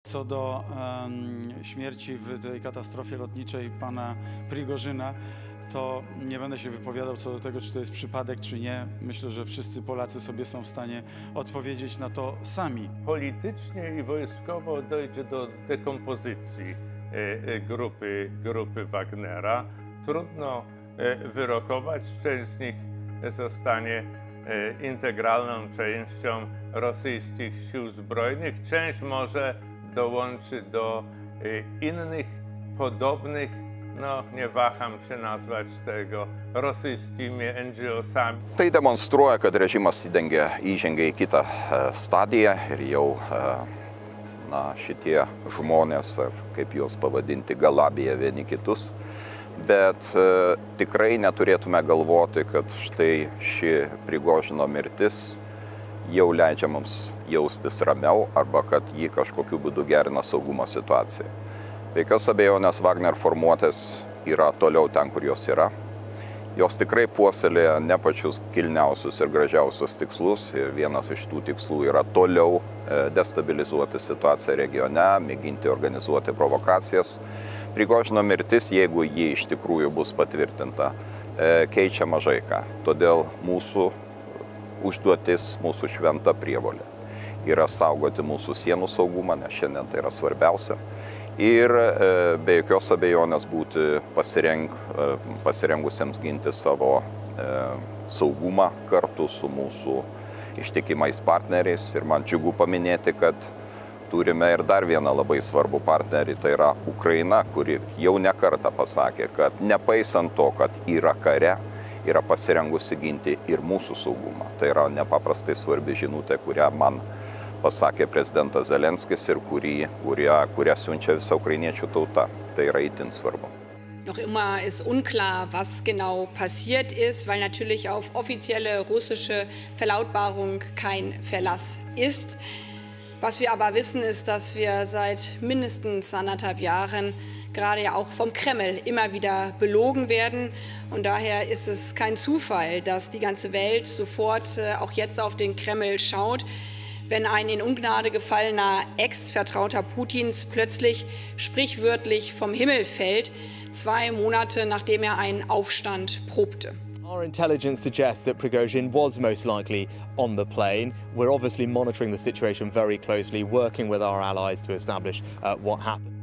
Co do śmierci w tej katastrofie lotniczej pana Prigorzyna, to nie będę się wypowiadał co do tego, czy to jest przypadek, czy nie. Myślę, że wszyscy Polacy sobie są w stanie odpowiedzieć na to sami. Politycznie i wojskowo dojdzie do dekompozycji grupy Wagnera. Trudno wyrokować, część z nich zostanie integralną częścią rosyjskich sił zbrojnych, część może dołączy do innych podobnych, no nie waham się nazwać tego, rosyjskimi NGO-sami. Tai demonstruoja, kad režimas įžengia į kitą stadiją ir jau šitie žmonės, ar kaip juos pavadinti, galabija vieni kitus. Bet tikrai neturėtume galvoti, kad štai ši Prigožino mirtis jau leidžia mums jaustis ramiau arba kad ji kažkokiu būdu gerina saugumo situaciją. Be jokios abejonės Wagner formuotės yra toliau ten, kur jos yra. Jos tikrai puoselėja ne pačius kilniausius ir gražiausius tikslus ir vienas iš tų tikslų yra toliau destabilizuoti situaciją regione, mėginti organizuoti provokacijas. Prigožino mirtis, jeigu ji iš tikrųjų bus patvirtinta, keičia mažai ką. Todėl mūsų užduotis, mūsų šventa prievolė yra saugoti mūsų sienų saugumą, nes šiandien tai yra svarbiausia. Ir be jokios abejonės būti pasirengusiems ginti savo saugumą kartu su mūsų ištikimais partneriais. Ir man džiugu paminėti, kad turime ir dar vieną labai svarbų partnerį, tai yra Ukraina, kuri jau ne kartą pasakė, kad nepaisant to, kad yra kare, yra pasirengusi ginti ir mūsų saugumą. Tai yra nepaprastai svarbi žinutė, kurią man pasakė prezidentas Zelenskis ir kurią siunčia visa ukrainiečių tauta. Tai yra itin svarbu. Noch immer ist unklar, was genau passiert ist, weil natürlich auf offizielle russische Verlautbarung kein Verlass ist. Was wir aber wissen, ist, dass wir seit mindestens 1,5 Jahren gerade ja auch vom Kreml immer wieder belogen werden. Und daher ist es kein Zufall, dass die ganze Welt sofort auch jetzt auf den Kreml schaut, wenn ein in Ungnade gefallener Ex-Vertrauter Putins plötzlich sprichwörtlich vom Himmel fällt, 2 Monate nachdem er einen Aufstand probte. Our intelligence suggests that Prigozhin was most likely on the plane. We're obviously monitoring the situation very closely, working with our allies to establish what happened.